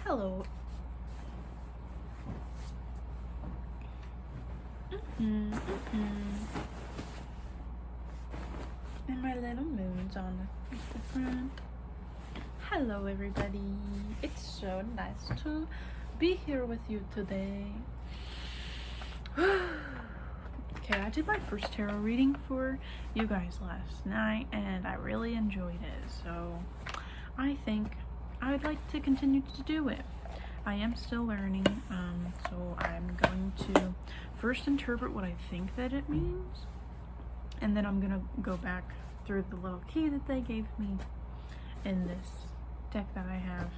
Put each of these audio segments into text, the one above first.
Hello. And my little moon's on the front. Hello everybody. It's so nice to be here with you today. Okay, I did my first tarot reading for you guys last night and I really enjoyed it. So I think I'd like to continue to do it. I am still learning, so I'm going to first interpret what I think that it means, and then I'm gonna go back through the little key that they gave me in this deck that I have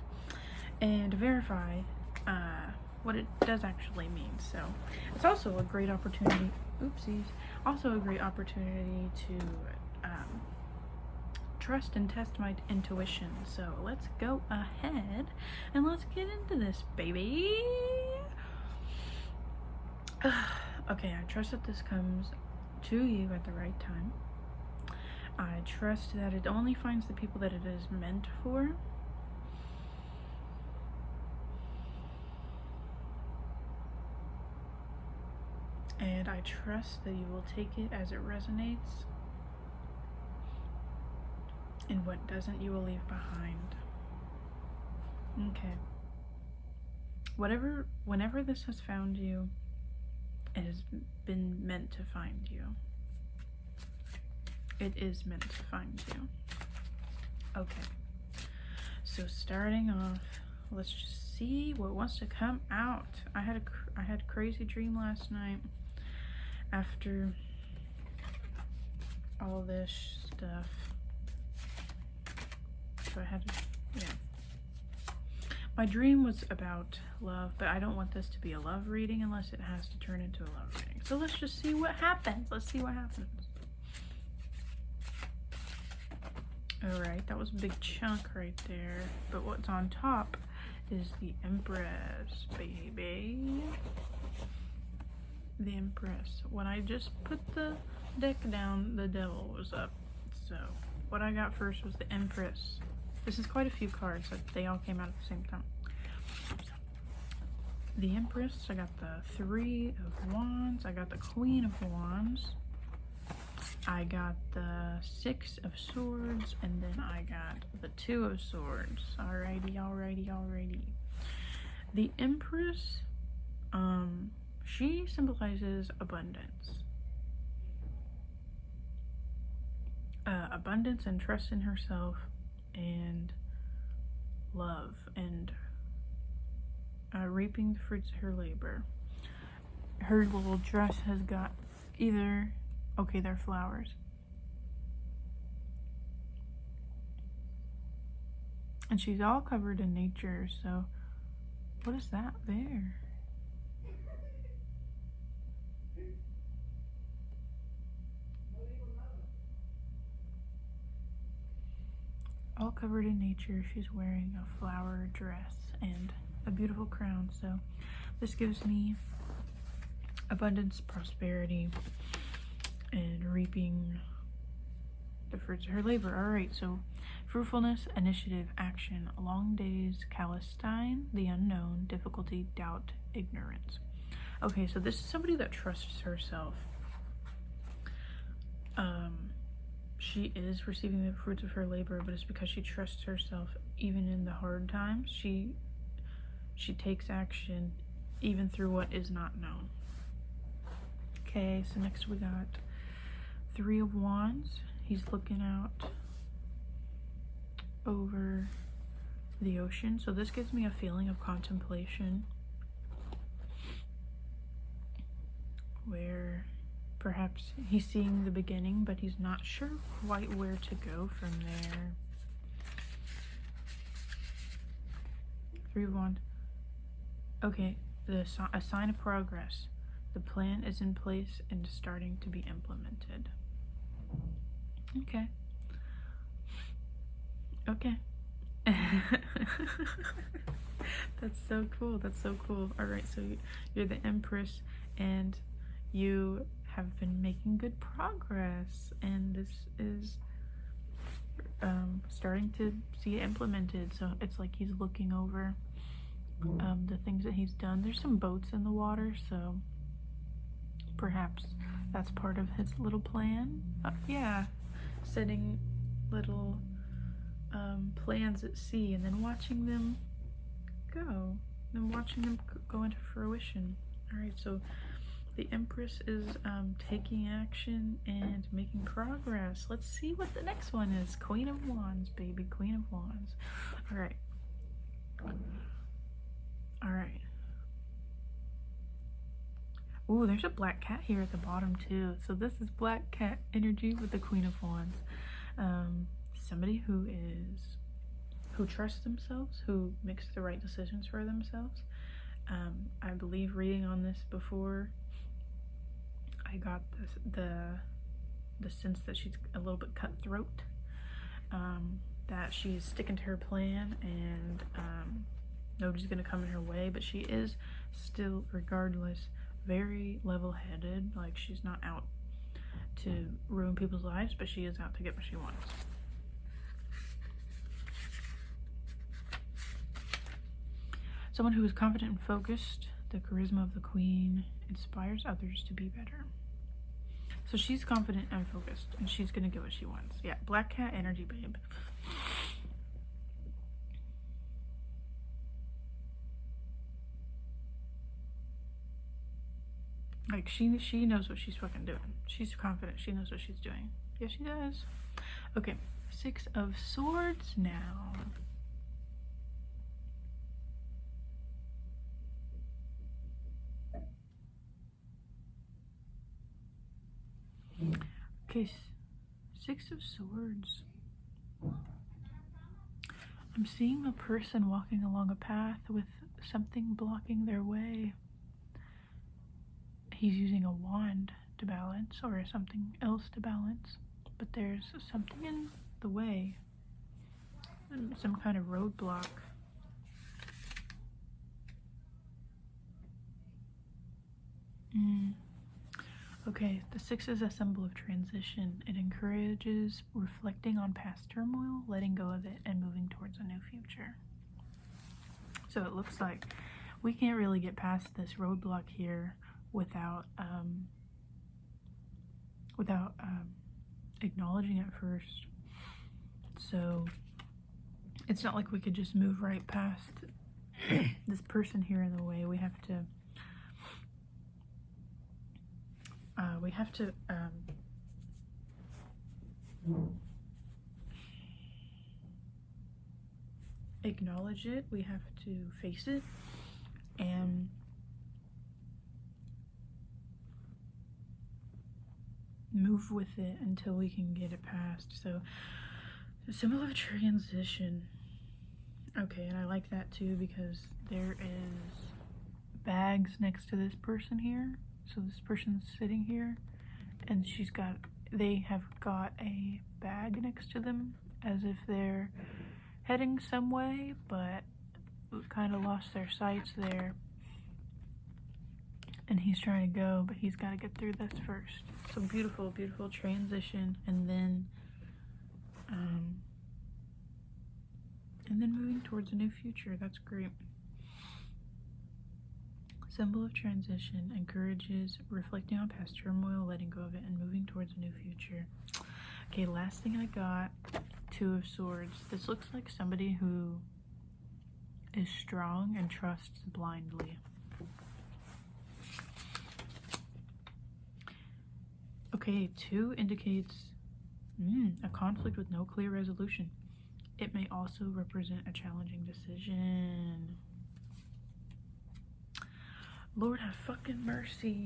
and verify what it does actually mean. So it's also a great opportunity, also a great opportunity to trust and test my intuition. So let's go ahead and let's get into this, baby. Okay, I trust that this comes to you at the right time. I trust that it only finds the people that it is meant for. And I trust that you will take it as it resonates. And what doesn't, you will leave behind. Okay. Whenever this has found you, it has been meant to find you. It is meant to find you. Okay. So starting off, let's just see what wants to come out. I had a crazy dream last night after all this stuff. So I had to, my dream was about love, but I don't want this to be a love reading unless it has to turn into a love reading. So let's just see what happens. Let's see what happens. Alright, that was a big chunk right there. But what's on top is the Empress, baby. The Empress. When I just put the deck down, the Devil was up. So what I got first was the Empress. This is quite a few cards, but they all came out at the same time. The Empress, I got the Three of Wands, I got the Queen of Wands, I got the Six of Swords, and then I got the Two of Swords. Alrighty. The Empress, she symbolizes abundance. Abundance and trust in herself, and love, and reaping the fruits of her labor. Her little dress has got they're flowers. And she's all covered in nature, so what is that there? All covered in nature, she's wearing a flower dress and a beautiful crown. So this gives me abundance, prosperity, and reaping the fruits of her labor. Alright, so fruitfulness, initiative, action, long days, Palestine, the unknown, difficulty, doubt, ignorance. Okay, so this is somebody that trusts herself. She is receiving the fruits of her labor, but it's because she trusts herself even in the hard times. She takes action even through what is not known. Okay, so next we got Three of Wands. He's looking out over the ocean. So this gives me a feeling of contemplation, where perhaps he's seeing the beginning, but he's not sure quite where to go from there. Three of Wands. Okay, a sign of progress. The plan is in place and starting to be implemented. Okay. That's so cool. All right, so you're the Empress and you have been making good progress, and this is starting to see it implemented. So it's like he's looking over the things that he's done. There's some boats in the water, so perhaps that's part of his little plan. Yeah, setting little plans at sea and then watching them go, and watching them go into fruition. All right, so the Empress is taking action and making progress. Let's see what the next one is. Queen of Wands, baby, Queen of Wands. All right. All right. Ooh, there's a black cat here at the bottom too. So this is black cat energy with the Queen of Wands. Somebody who trusts themselves, who makes the right decisions for themselves. I believe reading on this before, I got the sense that she's a little bit cutthroat, that she's sticking to her plan, and nobody's gonna come in her way, but she is still, regardless, very level-headed. Like, she's not out to ruin people's lives, but she is out to get what she wants. Someone who is confident and focused. The charisma of the Queen inspires others to be better. So she's confident and focused, and she's gonna get what she wants. Yeah, black cat energy, babe. Like, she knows what she's fucking doing. She's confident. She knows what she's doing. Yes, she does. Okay, 6 of Swords now. Okay, 6 of Swords. I'm seeing a person walking along a path with something blocking their way. He's using a wand to balance, or something else to balance, but there's something in the way, some kind of roadblock. Okay, the 6 is a symbol of transition. It encourages reflecting on past turmoil, letting go of it, and moving towards a new future. So it looks like we can't really get past this roadblock here without acknowledging it first. So it's not like we could just move right past this person here in the way. We have to acknowledge it. We have to face it and move with it until we can get it past. So the symbol of transition. Okay, and I like that too because there is bags next to this person here. So this person's sitting here and they have got a bag next to them as if they're heading some way, but kind of lost their sights there. And he's trying to go, but he's got to get through this first. So beautiful, beautiful transition, and then moving towards a new future. That's great. Symbol of transition encourages reflecting on past turmoil, letting go of it, and moving towards a new future. Okay, last thing I got, 2 of Swords. This looks like somebody who is strong and trusts blindly. Okay, 2 indicates a conflict with no clear resolution. It may also represent a challenging decision. Lord have fucking mercy.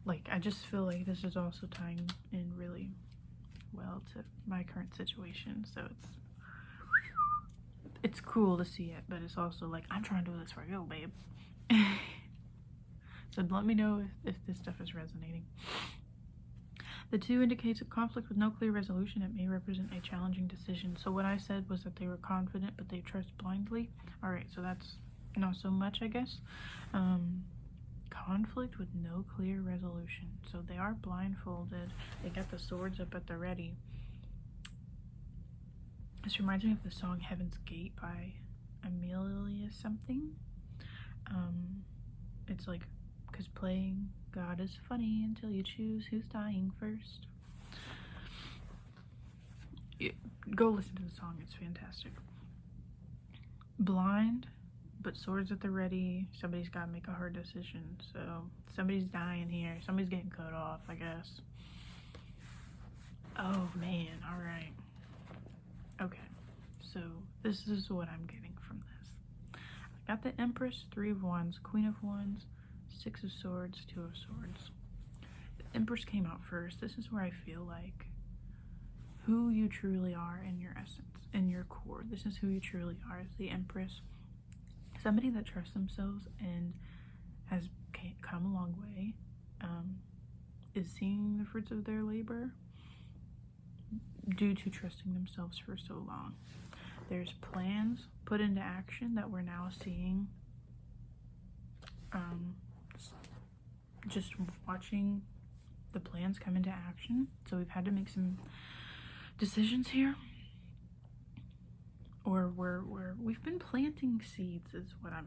Like, I just feel like this is also tying in really well to my current situation. So it's cool to see it, but it's also like, I'm trying to do this for you, babe. So let me know if this stuff is resonating. The 2 indicates a conflict with no clear resolution. It may represent a challenging decision. So what I said was that they were confident, but they trust blindly. All right, so that's not so much, I guess. Conflict with no clear resolution. So they are blindfolded. They got the swords up at the ready. This reminds me of the song Heaven's Gate by Amelia something. It's like, because playing God is funny until you choose who's dying first. Go listen to the song, it's fantastic. Blind, but swords at the ready. Somebody's got to make a hard decision. So somebody's dying here. Somebody's getting cut off, I guess. Oh man, all right. Okay, so this is what I'm getting from this. I got the Empress, 3 of Wands, Queen of Wands, 6 of Swords, 2 of Swords. The Empress came out first. This is where I feel like who you truly are in your essence, in your core. This is who you truly are as the Empress. Somebody that trusts themselves and has come a long way, is seeing the fruits of their labor due to trusting themselves for so long. There's plans put into action that we're now seeing. Just watching the plans come into action. So we've had to make some decisions here, or we've been planting seeds is what I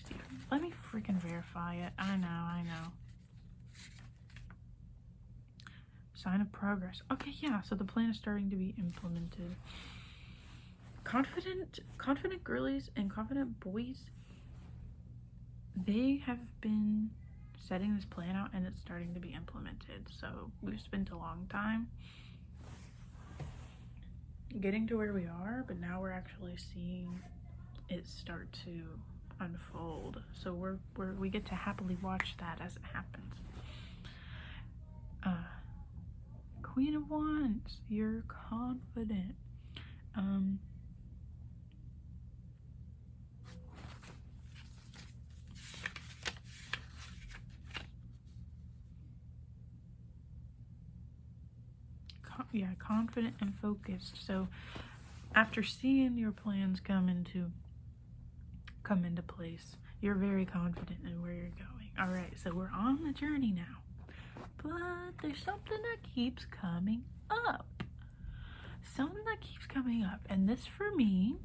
see. Let me freaking verify it. I know. Sign of progress. Okay, yeah, so the plan is starting to be implemented. Confident girlies and confident boys, they have been setting this plan out and it's starting to be implemented. So we've spent a long time getting to where we are, but now we're actually seeing it start to unfold. So we get to happily watch that as it happens. Queen of Wands, you're confident. Yeah, confident and focused. So after seeing your plans come into place, you're very confident in where you're going. All right, so we're on the journey now, but there's something that keeps coming up. And this for me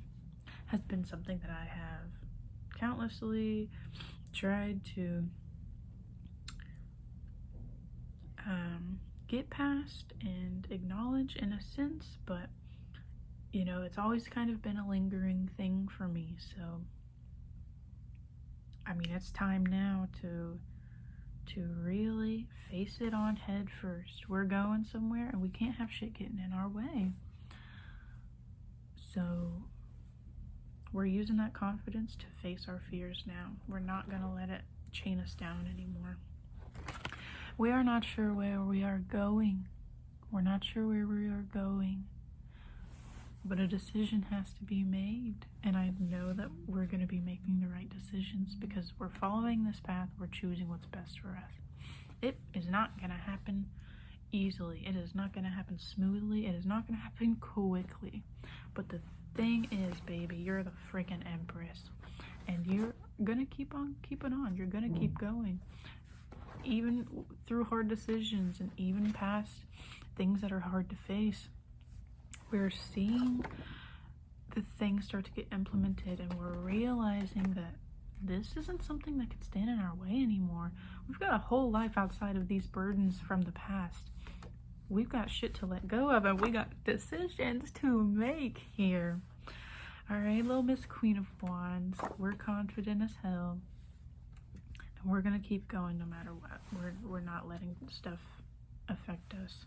has been something that I have countlessly tried to get past and acknowledge in a sense, but you know, it's always kind of been a lingering thing for me. So I mean, it's time now to really face it on head first. We're going somewhere and we can't have shit getting in our way. So we're using that confidence to face our fears now. We're not gonna let it chain us down anymore. We are not sure where we are going. But a decision has to be made. And I know that we're going to be making the right decisions because we're following this path. We're choosing what's best for us. It is not going to happen easily. It is not going to happen smoothly. It is not going to happen quickly. But the thing is, baby, you're the freaking Empress. And you're going to keep on keeping on. You're going to keep going. Even through hard decisions and even past things that are hard to face, we're seeing the things start to get implemented and we're realizing that this isn't something that could stand in our way anymore. We've got a whole life outside of these burdens from the past. We've got shit to let go of and we got decisions to make here. All right, little Miss Queen of Wands, we're confident as hell. And we're gonna keep going no matter what. We're not letting stuff affect us.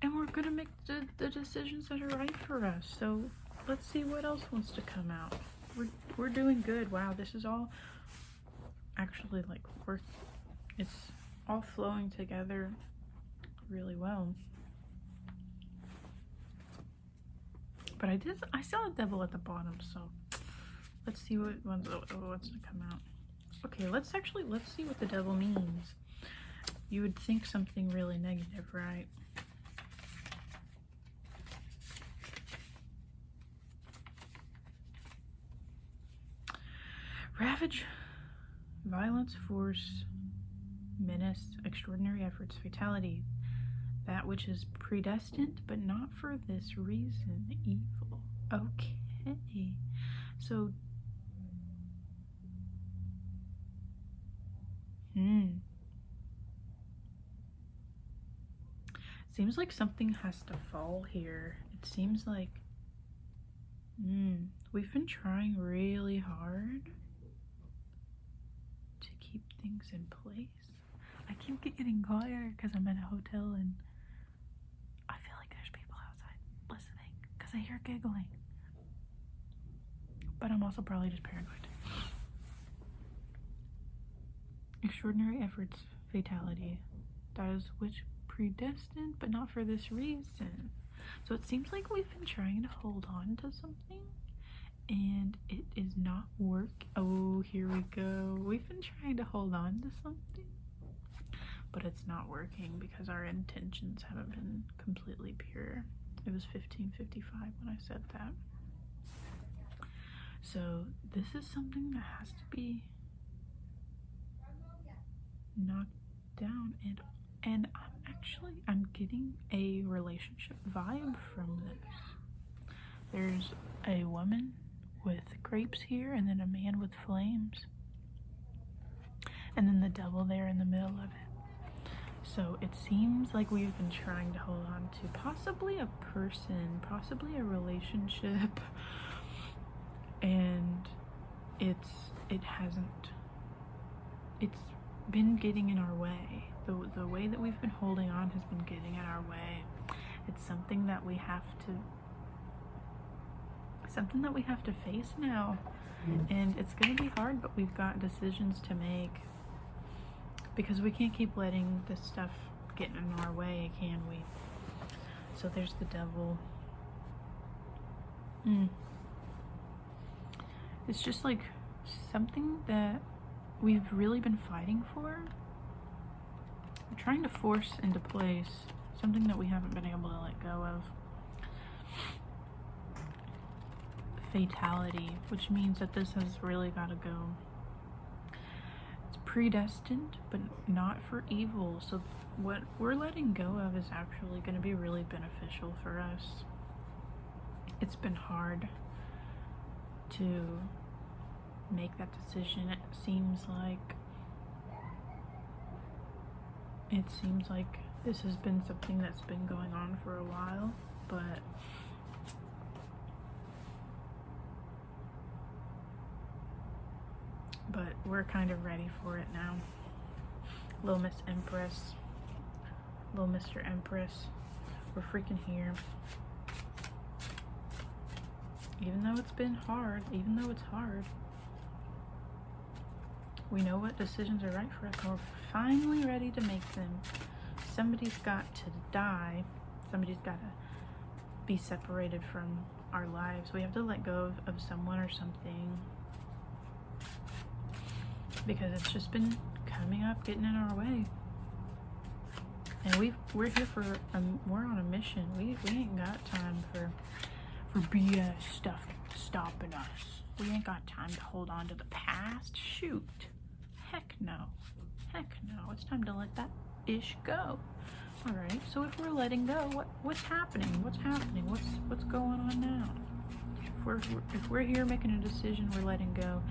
And we're gonna make the decisions that are right for us. So let's see what else wants to come out. We're doing good. Wow, this is all actually like it's all flowing together really well. But I saw a devil at the bottom, so let's see what wants to come out. Okay, let's see what the devil means. You would think something really negative, right? Ravage, violence, force, menace, extraordinary efforts, fatality, that which is predestined, but not for this reason, evil. So, seems like something has to fall here. It seems like, we've been trying really hard to keep things in place. I keep getting quiet because I'm in a hotel and I feel like there's people outside listening because I hear giggling. But I'm also probably just paranoid. Extraordinary efforts, fatality. That is which predestined, but not for this reason. So it seems like we've been trying to hold on to something and it is not work. Oh, here we go. We've been trying to hold on to something, but it's not working because our intentions haven't been completely pure. It was 15:55 when I said that. So this is something that has to be knocked down, and I'm getting a relationship vibe from this. There's a woman with grapes here and then a man with flames and then the devil there in the middle of it. So it seems like we've been trying to hold on to possibly a person, possibly a relationship, and it hasn't, it's been getting in our way. The way that we've been holding on has been getting in our way. It's something that we have to face now, and it's gonna be hard, but we've got decisions to make because we can't keep letting this stuff get in our way, can we? So there's the devil. It's just like something that we've really been fighting for. We're trying to force into place something that we haven't been able to let go of. Fatality, which means that this has really got to go. It's predestined, but not for evil. So what we're letting go of is actually going to be really beneficial for us. It's been hard to make that decision. It seems like this has been something that's been going on for a while, but we're kind of ready for it now. Little Miss Empress, little Mr. Empress, we're freaking here. Even though it's been hard, even though it's hard, we know what decisions are right for us, and we're finally ready to make them. Somebody's got to die. Somebody's got to be separated from our lives. We have to let go of someone or something, because it's just been coming up, getting in our way. And we're here for we're on a mission. We ain't got time for BS stuff stopping us. We ain't got time to hold on to the past. Shoot. Heck no. Heck no. It's time to let that ish go. Alright, so if we're letting go, what's happening? What's happening? What's going on now? If we're here making a decision, we're letting go.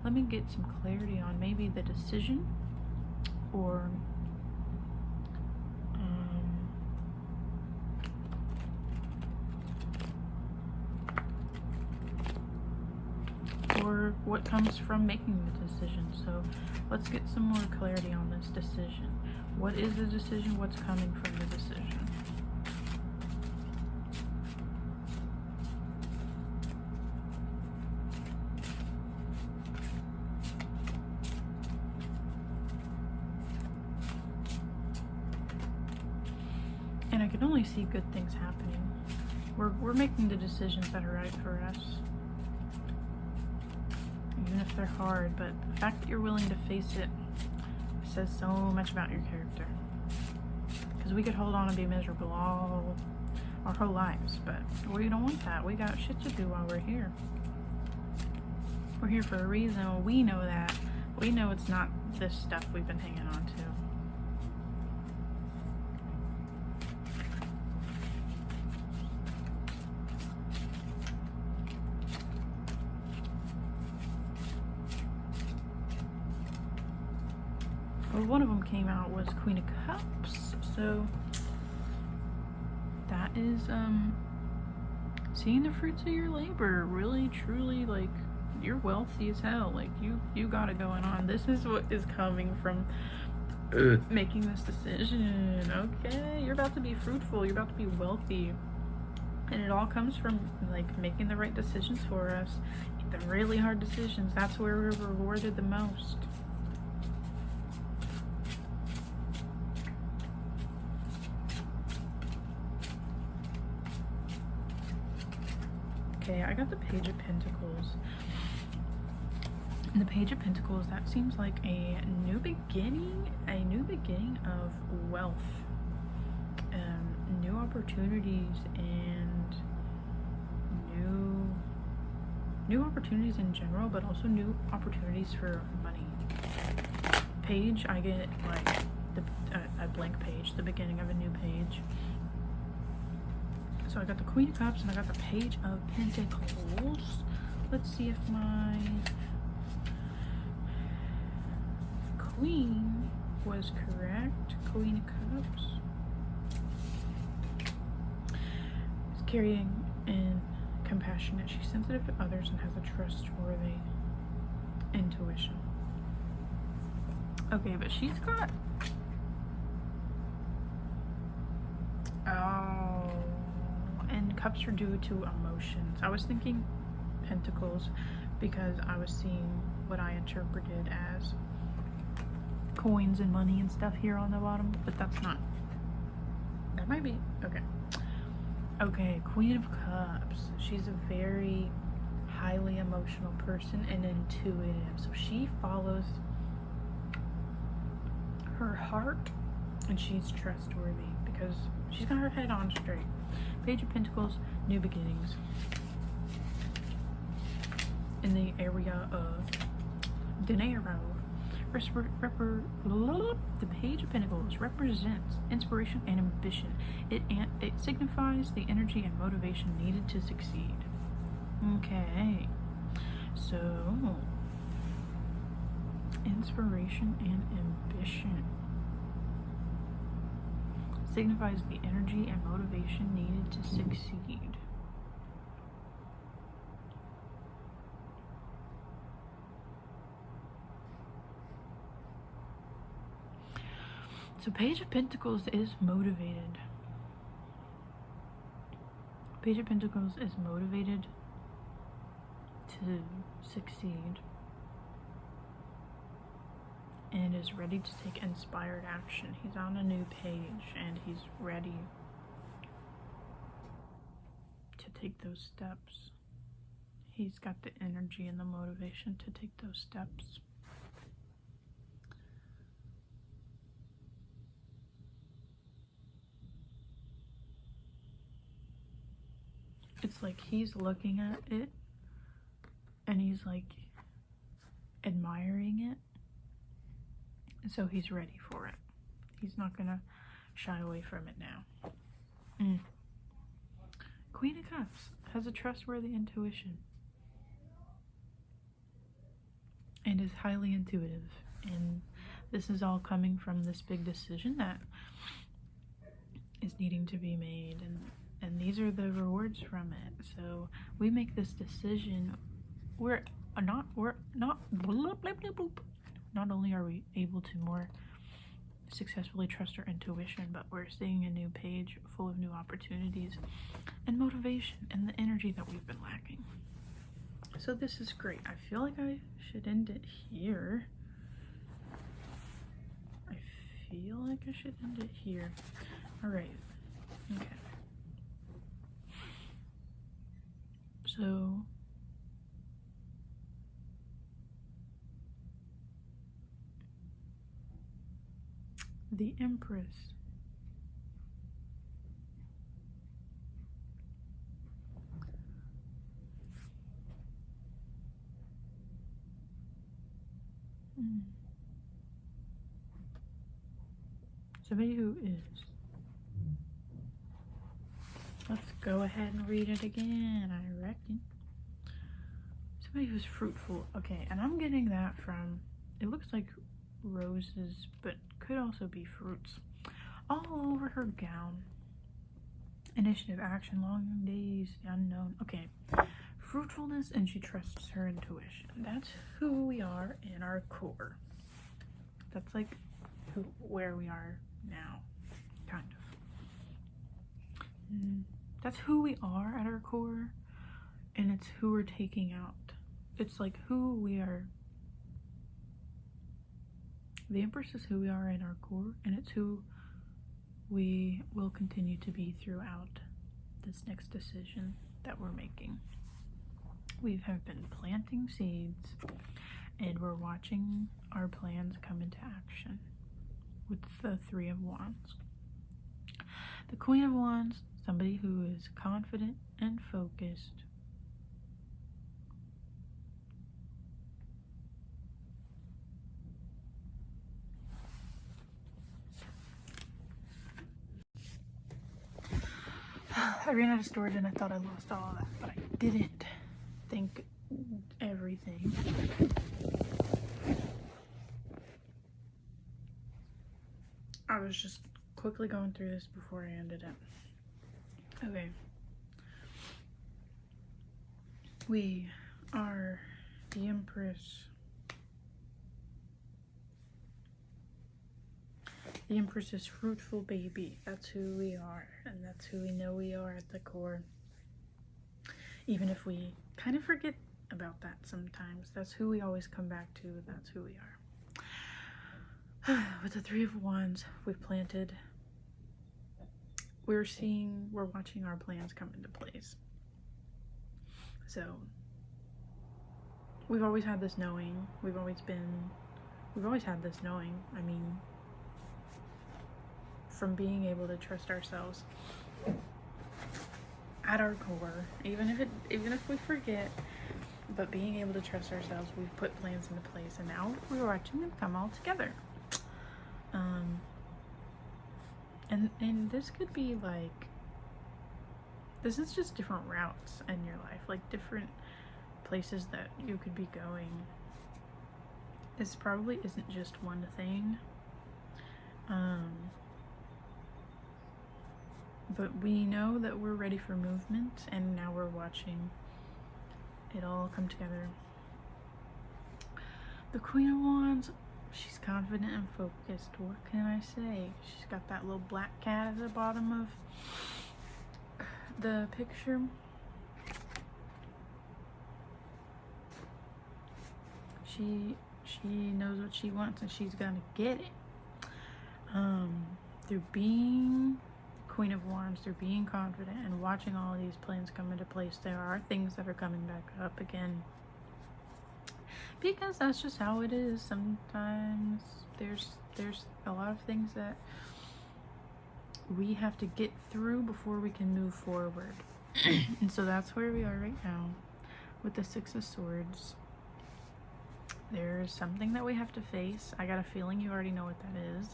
Let me get some clarity on maybe the decision or what comes from making the decision. So let's get some more clarity on this decision. What is the decision? What's coming from the decision? And I can only see good things happening. We're making the decisions that are right for us, even if they're hard. But the fact that you're willing to face it says so much about your character. Because we could hold on and be miserable all our whole lives, but we don't want that. We got shit to do while we're here. We're here for a reason. We know that. We know it's not this stuff we've been hanging on to. well, one of them came out was Queen of Cups, so that is seeing the fruits of your labor. Really, truly, like, you're wealthy as hell. Like, you got it going on. This is what is coming from making this decision. Okay, you're about to be fruitful, you're about to be wealthy, and it all comes from like making the right decisions for us. The really hard decisions, that's where we're rewarded the most. Okay, I got the Page of Pentacles. And the Page of Pentacles, that seems like a new beginning of wealth, new opportunities, and new opportunities in general, but also new opportunities for money. Page, I get like a blank page, the beginning of a new page. So I got the Queen of Cups and I got the Page of Pentacles. Let's see if my Queen was correct. Queen of Cups is carrying and compassionate. She's sensitive to others and has a trustworthy intuition. Okay, but she's got and cups are due to emotions. I was thinking pentacles because I was seeing what I interpreted as coins and money and stuff here on the bottom, but that's not. That might be okay. Okay, Queen of Cups. She's a very highly emotional person and intuitive. So she follows her heart and she's trustworthy because she's got her head on straight. Page of Pentacles, new beginnings. In the area of dinero. The Page of Pentacles represents inspiration and ambition. It signifies the energy and motivation needed to succeed. Okay, so inspiration and ambition signifies the energy and motivation needed to succeed. So Page of Pentacles is motivated. Page of Pentacles is motivated to succeed and is ready to take inspired action. He's on a new page and he's ready to take those steps. He's got the energy and the motivation to take those steps. It's like he's looking at it and he's like admiring it. And so he's ready for it. He's not gonna shy away from it now. Queen of Cups has a trustworthy intuition and is highly intuitive. And this is all coming from this big decision that is needing to be made. And these are the rewards from it. So we make this decision. Not only are we able to more successfully trust our intuition, but we're seeing a new page full of new opportunities and motivation and the energy that we've been lacking. So this is great. I feel like I should end it here. All right. Okay. So the Empress. Somebody who is. Let's go ahead and read it again, I reckon. Somebody who's fruitful. Okay, and I'm getting that from, it looks like roses, but could also be fruits, all over her gown. Initiative, action, long days, the unknown. Okay, fruitfulness, and she trusts her intuition. That's who we are in our core. That's like where we are now, kind of. That's who we are at our core, and it's who we're taking out. It's like who we are. The Empress is who we are in our core, and it's who we will continue to be throughout this next decision that we're making. We have been planting seeds, and we're watching our plans come into action with the Three of Wands. The Queen of Wands, somebody who is confident and focused. I ran out of storage and I thought I lost all of that, but I didn't think everything. I was just quickly going through this before I ended it. Okay. We are the Empress. The Empress is fruitful baby. That's who we are, and that's who we know we are at the core. Even if we kind of forget about that sometimes, that's who we always come back to. That's who we are. With the Three of Wands, we've planted. We're watching our plans come into place. So we've always had this knowing. We've always had this knowing. I mean, from being able to trust ourselves at our core, even if we forget, but being able to trust ourselves, we've put plans into place, and now we're watching them come all together. And this could be like, this is just different routes in your life, like different places that you could be going. This probably isn't just one thing. But we know that we're ready for movement, and now we're watching it all come together. The Queen of Wands, she's confident and focused. What can I say? She's got that little black cat at the bottom of the picture. She knows what she wants, and she's gonna get it. Through being Queen of Wands, through being confident and watching all of these plans come into place, there are things that are coming back up again, because that's just how it is. Sometimes there's a lot of things that we have to get through before we can move forward. And so that's where we are right now with the Six of Swords. There's something that we have to face. I got a feeling you already know what that is.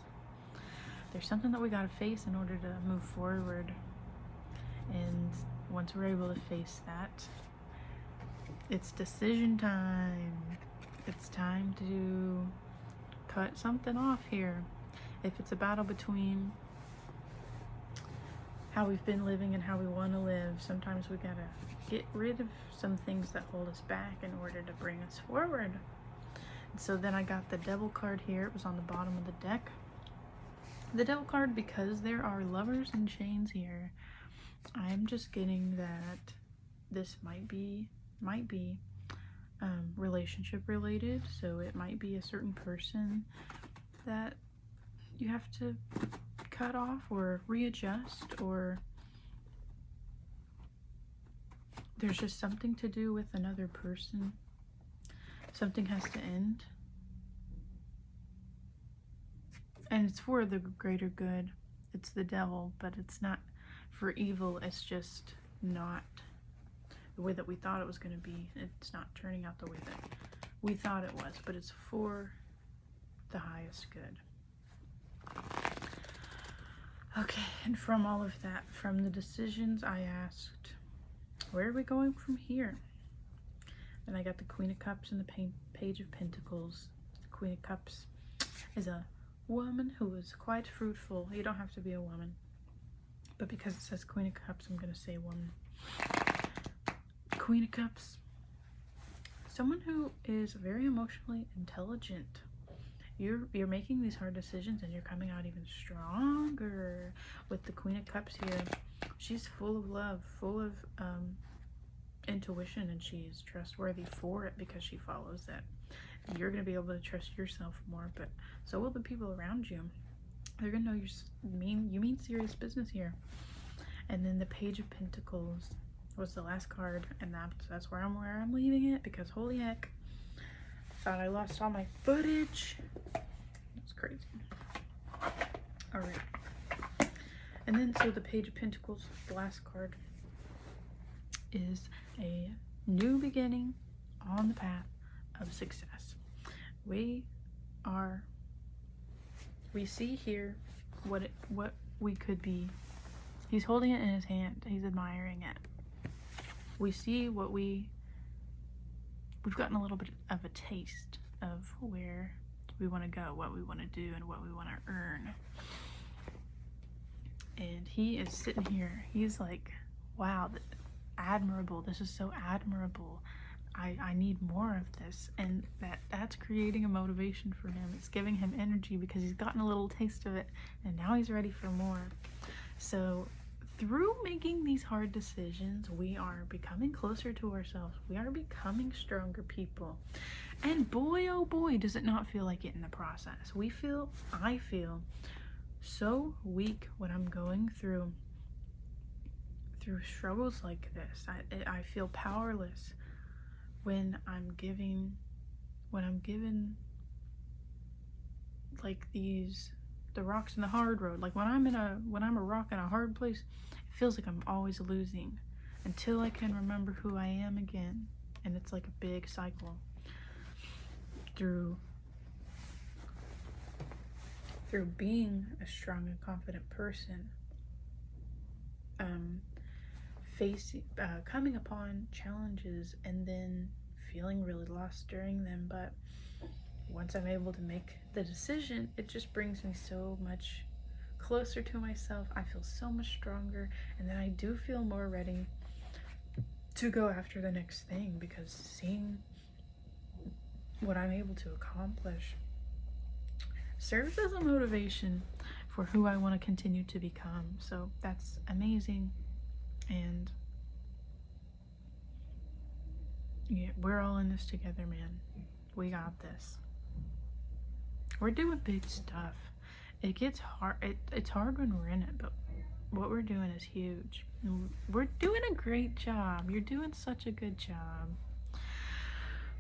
There's something that we got to face in order to move forward. And once we're able to face that, it's decision time. It's time to cut something off here. If it's a battle between how we've been living and how we want to live, sometimes we gotta get rid of some things that hold us back in order to bring us forward. And so then I got the Devil card here. It was on the bottom of the deck. The Devil card, because there are lovers and chains here, I'm just getting that this might be relationship related. So it might be a certain person that you have to cut off or readjust, or there's just something to do with another person. Something has to end, and it's for the greater good. It's the Devil, but it's not for evil. It's just not the way that we thought it was going to be. It's not turning out the way that we thought it was, but it's for the highest good. Okay, and from all of that, from the decisions, I asked, where are we going from here? And I got the Queen of Cups and the Page of Pentacles. The Queen of Cups is a woman who is quite fruitful. You don't have to be a woman, but because it says Queen of Cups, I'm gonna say woman. Queen of Cups, someone who is very emotionally intelligent. You're making these hard decisions and you're coming out even stronger with the Queen of Cups here. She's full of love, full of intuition, and she is trustworthy for it because she follows it. You're going to be able to trust yourself more, but so will the people around you. They're going to know you mean serious business here. And then the Page of Pentacles was the last card, and that's where I'm leaving it, because holy heck, thought I lost all my footage. That's crazy. All right. And then so the Page of Pentacles, the last card, is a new beginning on the path of success. We see here what we could be. He's holding it in his hand. He's admiring it. We see what we've gotten a little bit of a taste of where we want to go, what we want to do, and what we want to earn. And he is sitting here. He's like, wow, admirable. This is so admirable. I need more of this. And that's creating a motivation for him. It's giving him energy because he's gotten a little taste of it, and now he's ready for more. So through making these hard decisions, we are becoming closer to ourselves. We are becoming stronger people. And boy, oh boy, does it not feel like it in the process. I feel so weak when I'm going through struggles like this. I feel powerless when I'm given like the rocks in the hard road. Like when I'm a rock in a hard place, it feels like I'm always losing until I can remember who I am again. And it's like a big cycle through being a strong and confident person, coming upon challenges and then feeling really lost during them. But once I'm able to make the decision, it just brings me so much closer to myself. I feel so much stronger, and then I do feel more ready to go after the next thing, because seeing what I'm able to accomplish serves as a motivation for who I want to continue to become. So that's amazing. And yeah, we're all in this together, man. We got this. We're doing big stuff. It gets hard. It's hard when we're in it, but what we're doing is huge. We're doing a great job. You're doing such a good job.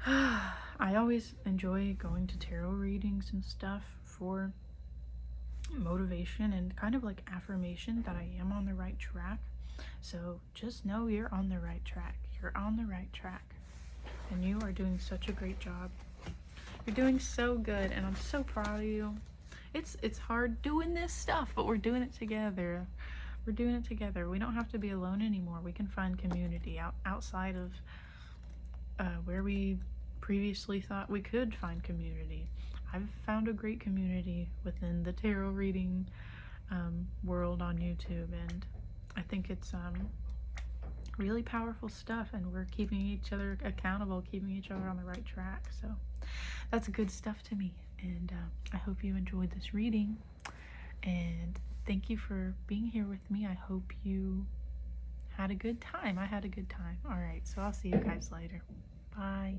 I always enjoy going to tarot readings and stuff for motivation and kind of like affirmation that I am on the right track. So just know you're on the right track. You're on the right track. And you are doing such a great job. You're doing so good, and I'm so proud of you. It's hard doing this stuff, but we're doing it together. We're doing it together. We don't have to be alone anymore. We can find community outside of where we previously thought we could find community. I've found a great community within the tarot reading world on YouTube, and I think it's really powerful stuff, and we're keeping each other accountable, keeping each other on the right track. So that's good stuff to me, and I hope you enjoyed this reading, and thank you for being here with me. I hope you had a good time. I had a good time. All right, so I'll see you guys later. Bye.